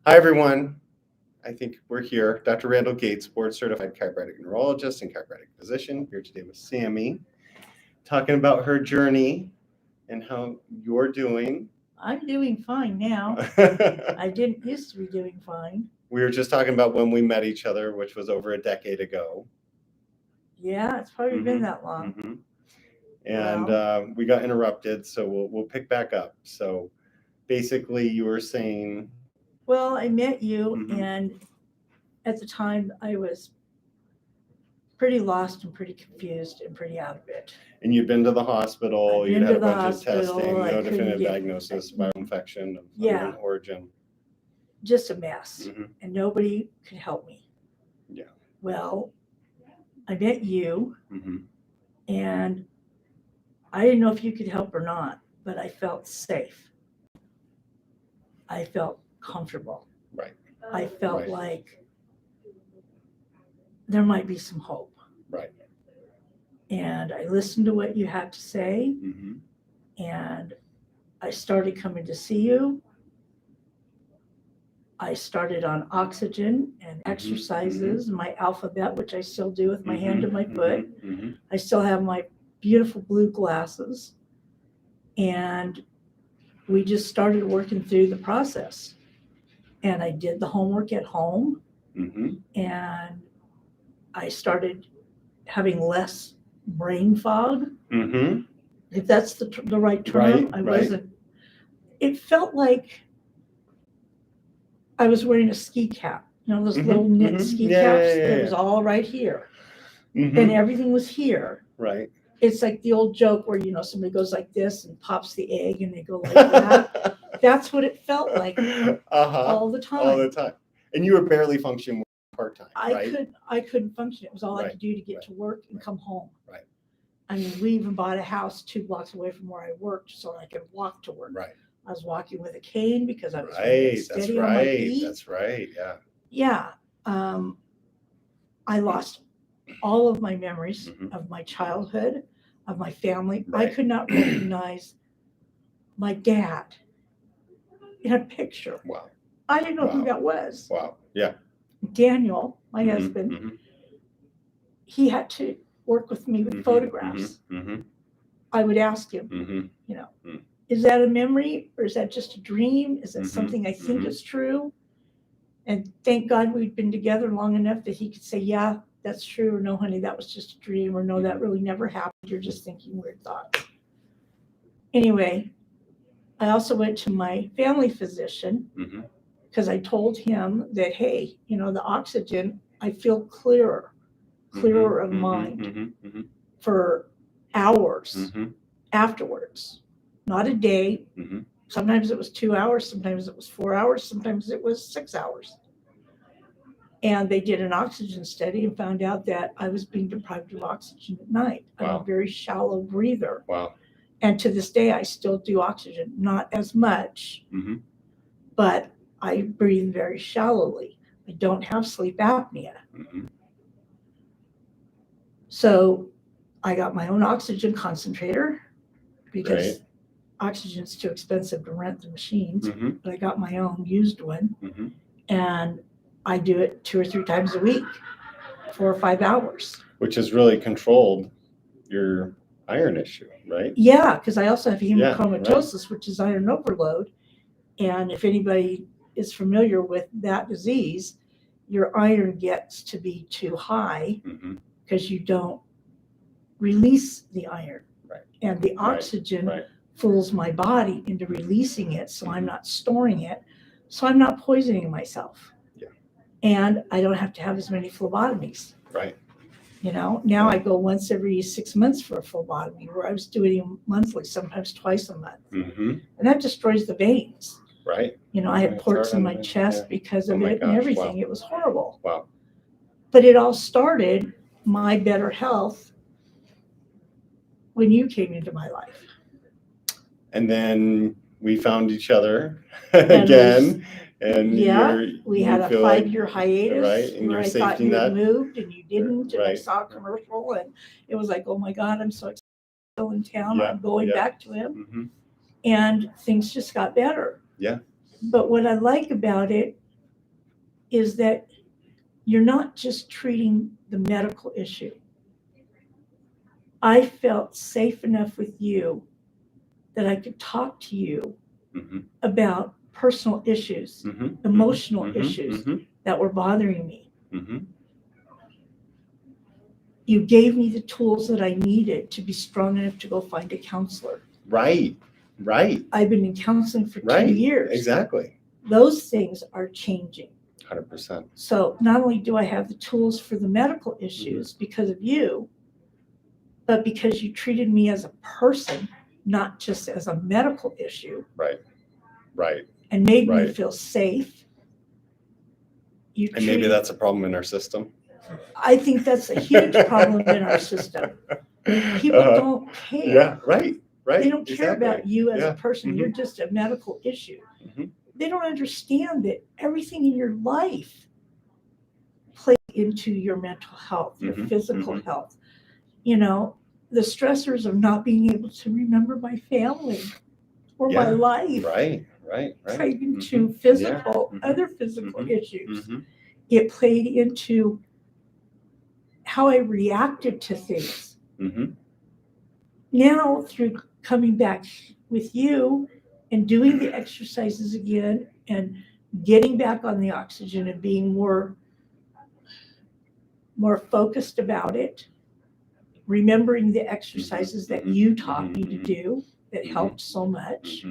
Hi, everyone. I think we're here. Dr. Randall Gates, board certified chiropractic neurologist and chiropractic physician, here today with Sammy, talking about her journey and how you're doing. I'm doing fine now. We I didn't used to be doing fine. were just talking about when we met each other, which was over a decade ago. Yeah, it's probably been that long. Mhm. And we got interrupted, so we'll pick back up. So basically, you were saying, Well, I met you, Mhm. and at the time I was pretty lost and pretty confused and pretty out of it. and you'd been to the hospital, I'd you'd been had to a the bunch hospital, of testing, I no couldn't definitive get- diagnosis, bioinfection of Yeah. unknown origin. Just a mess, Mhm. and nobody could help me. Yeah. Well, I met you, Mhm. and I didn't know if you could help or not, but I felt safe. I felt comfortable. Right. I felt Right. like there might be some hope. Right. And I listened to what you had to say, Mhm. and I started coming to see you. I started on oxygen and exercises, my alphabet, which I still do with my hand to my foot. Mhm. I still have my beautiful blue glasses. And we just started working through the process. And I did the homework at home, Mhm. and I started having less brain fog, Mhm. if that's the right term. Right, I right. wasn't. It felt like I was wearing a ski cap, those little knit ski caps. It was all right here, and Mhm. everything was here. Right. It's like the old joke where somebody goes like this and pops the egg, and they go like that. That's what it felt like all the time. All the time. And you were barely functioning part-time, right? I couldn't function. It was all I Right, could do to get right, to work and right, come home. right. I mean, we even bought a house 2 blocks away from where I worked so I could walk to work. Right. I was walking with a cane because I was Right. That's steady on my right. feet. That's right. Yeah. Yeah. I lost all of my memories Mhm. of my childhood, of my family. I Right. could not recognize my dad in a picture. Wow. I didn't know who Wow. that was. Wow. Yeah. Daniel, my Mhm. husband, Mhm. he had to work with me with Mhm. photographs. Mhm. I would ask him, Mhm. is that a memory or is that just a dream? Is that Mhm. something I think Mhm. is true? And thank God we'd been together long enough that he could say, yeah, that's true, or no, honey, that was just a dream, or no, that really never happened. You're just thinking weird thoughts. Anyway, I also went to my family physician Mhm. because I told him that, hey, the oxygen, I feel clearer of mind Mhm. for hours Mhm. afterwards, not a day. Mhm. Sometimes it was 2 hours, sometimes it was 4 hours, sometimes it was 6 hours. And they did an oxygen study and found out that I was being deprived of oxygen at night. I'm Wow. a very shallow breather. Wow. And to this day, I still do oxygen, not as much, Mhm. but I breathe very shallowly. I don't have sleep apnea. Mhm. So I got my own oxygen concentrator because Right. oxygen's too expensive to rent the machines, Mhm. but I got my own used one, Mhm. and I do it 2 or 3 times a week, 4 or 5 hours. Which has really controlled your iron issue, right? Yeah, because I also have Yeah, hemochromatosis, which is iron overload. And if anybody is familiar with that disease, your iron gets to be too high Mhm. because you don't release the iron. Right. And the oxygen Right. fools my body into releasing it, so I'm Mhm. not storing it, so I'm not poisoning myself. Yeah. And I don't have to have as many phlebotomies. Right. Now I go once every 6 months for a phlebotomy, where I was doing them monthly, sometimes twice a month. Mhm. And that destroys the veins. Right. I had It's ports hard in on my the- chest yeah. because Oh of my it and gosh, everything. wow. It was horrible. Wow. But it all started my better health when you came into my life. And then we found each other again. And we you had a feel like- 5-year hiatus, right, and where your I thought safety you net. had moved and you didn't, and I Right. saw a commercial and it was like, oh my God, I'm so excited. Still in town. Yeah, I'm going yeah. back to him. Mhm. And things just got better. Yeah. But what I like about it is that you're not just treating the medical issue. I felt safe enough with you that I could talk to you about personal issues, emotional issues that were bothering me. You gave me the tools that I needed to be strong enough to go find a counselor. Right. I've been in counseling for 2 years. Exactly. Those things are changing. 100%. So not only do I have the tools for the medical issues because of you, but because you treated me as a person, not just as a medical issue. Right. And made me feel safe. And maybe that's a problem in our system. I think that's a huge problem in our system. People don't care. Yeah, right. They don't care about you as a person. You're just a medical issue. They don't understand that everything in your life plays into your mental health, your physical health. You know, the stressors of not being able to remember my family or my life. Right. Played into other physical issues. It played into how I reacted to things. Now, through coming back with you and doing the exercises again and getting back on the oxygen and being more focused about it, remembering the exercises that you taught me to do that helped so much,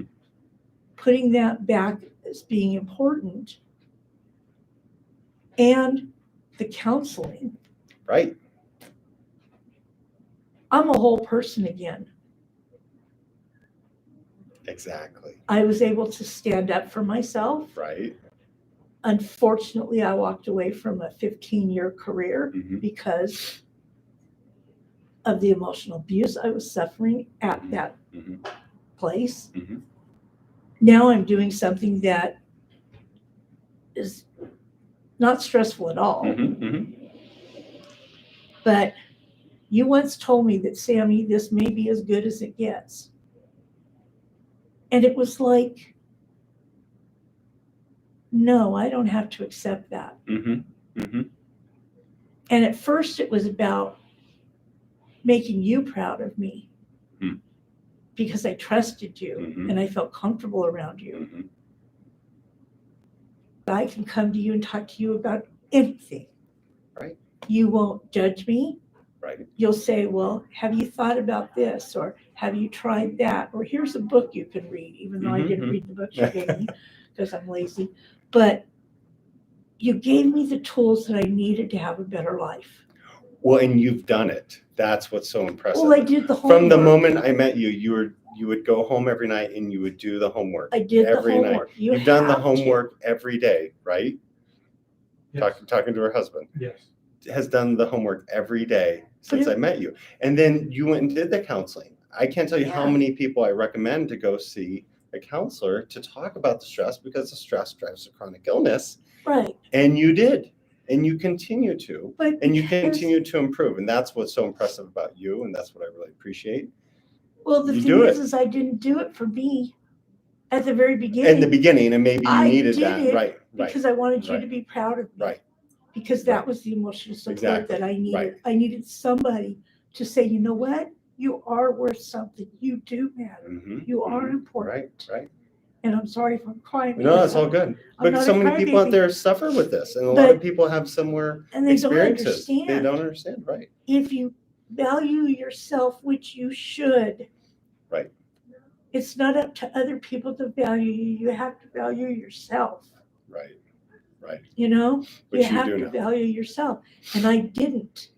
putting that back as being important, and the counseling. Right. I'm a whole person again. Exactly. I was able to stand up for myself. Right. Unfortunately, I walked away from a 15-year career because of the emotional abuse I was suffering at that place. Now I'm doing something that is not stressful at all. But you once told me that, Sammy, this may be as good as it gets. And it was like, no, I don't have to accept that. And at first it was about making you proud of me because I trusted you and I felt comfortable around you. I can come to you and talk to you about anything. Right. You won't judge me. Right. You'll say, well, have you thought about this? Or have you tried that? Or here's a book you can read, even though I didn't read the book you gave me because I'm lazy. But you gave me the tools that I needed to have a better life. Well, and you've done it. That's what's so impressive. Well, I did the homework. From the moment I met you, you would go home every night and you would do the homework. I did every the homework. night. You've done the homework every day, right? Yes. Talking to her husband. Yes. Has done the homework every day since I met you. And then you went and did the counseling. I can't tell you how many people I recommend to go see a counselor to talk about the stress because the stress drives a chronic illness. Right. And you did. And you continue to. But and you continue to improve. And that's what's so impressive about you. And that's what I really appreciate. Well, the thing is I didn't do it for me at the very beginning. In the beginning, and maybe you needed that. Right. Because I wanted you to be proud of me. Right. Because that was the emotional support that I needed. Right. I needed somebody to say, you know what? You are worth something. You do matter. You are important. Right. And I'm sorry if I'm crying. No, it's all good. But so many people out there suffer with this. And a lot of people have similar experiences. They don't understand. Right. If you value yourself, which you should. Right. It's not up to other people to value you. You have to value yourself. Right. You know, you have to value yourself. And I didn't.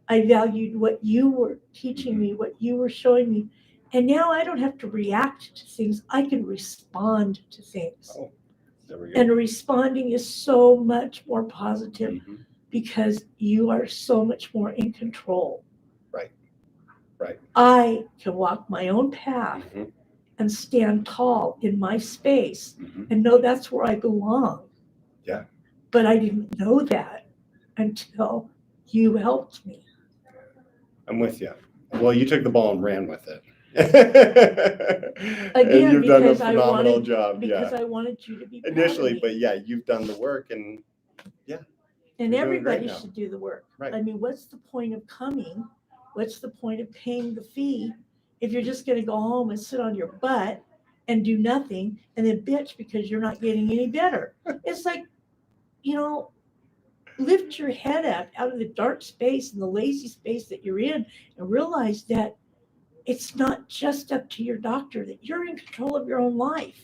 I valued what you were teaching me, what you were showing me. And now I don't have to react to things. I can respond to things. Oh, there we go. And responding is so much more positive because you are so much more in control. Right. I can walk my own path and stand tall in my space and know that's where I belong. Yeah. But I didn't know that until you helped me. I'm with you. Well, you took the ball and ran with it. Again, and you've done a because phenomenal job. Because I wanted you to be proud initially, of me. but yeah, you've done the work and Yeah. And You're doing great everybody now. should do the work. Right. I mean, what's the point of coming? What's the point of paying the fee if you're just going to go home and sit on your butt and do nothing and then bitch because you're not getting any better? It's like, lift your head up out of the dark space and the lazy space that you're in and realize that it's not just up to your doctor, that you're in control of your own life.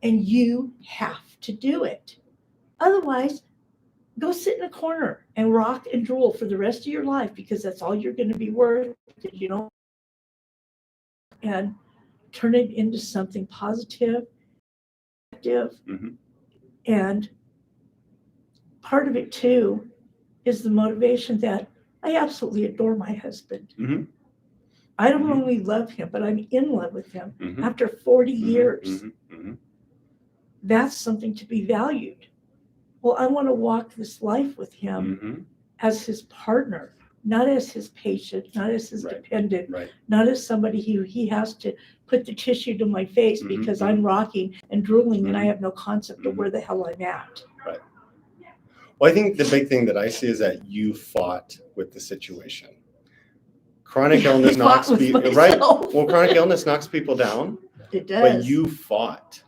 And you have to do it. Otherwise, go sit in a corner and rock and drool for the rest of your life because that's all you're going to be worth, and turn it into something positive, Mm-hmm. and part of it too is the motivation that I absolutely adore my husband. Mm-hmm. I don't Mhm. only love him, but I'm in love with him Mm-hmm. after 40 Mm-hmm. years. Mm-hmm. Mm-hmm. That's something to be valued. Well, I want to walk this life with him Mm-hmm. as his partner, not as his patient, not as his Right. dependent, Right. not as somebody who he has to put the tissue to my face Mhm, because mhm. I'm rocking and drooling and I Mhm. have no concept of Mhm. where the hell I'm at. Well, I think the big thing that I see is that you fought with the situation. Chronic Yeah, illness I fought knocks with people right. myself. Well, chronic illness knocks people down, It but does. you fought.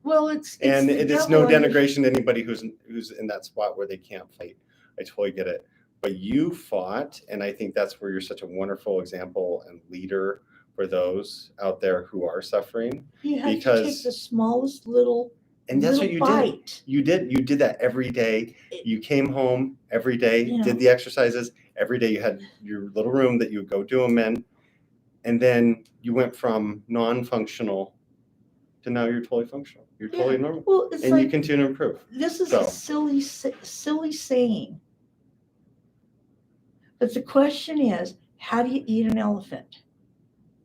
Well, it's And the it is no devil under- denigration to anybody who's in that spot where they can't fight. I totally get it. But you fought, and I think that's where you're such a wonderful example and leader for those out there who are suffering. You have to because- take the smallest little And that's little what you fight. did. You did that every day. You came home every day, You know. did the exercises every day. You had your little room that you would go do them in. And then you went from non-functional to now you're totally functional. You're totally Yeah. normal. Well, it's And like you continue to improve. this is So- a silly saying. But the question is, how do you eat an elephant?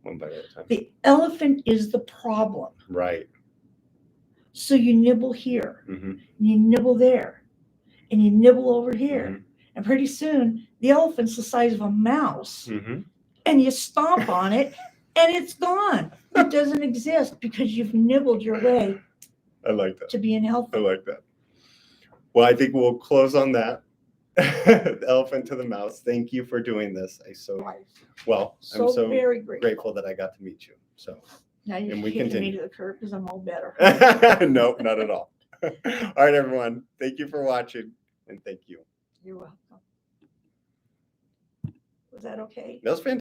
One bite at a time. The elephant is the problem. Right. So you nibble here, Mm-hmm. and you nibble there, and you nibble over here. Mm-hmm. And pretty soon, the elephant's the size of a mouse, Mm-hmm. and you stomp on it, and it's gone. It doesn't exist because you've nibbled your way I like that. to being I healthy. like that. Well, I think we'll close on that. The elephant to the mouse. Thank you for doing this. I'm so very grateful that I got to meet you. So Now you're and we kicking me continue. to the curb because I'm all better. Nope, not at all. All right, everyone. Thank you for watching, and thank you. You're welcome. Was that okay? That was fantastic.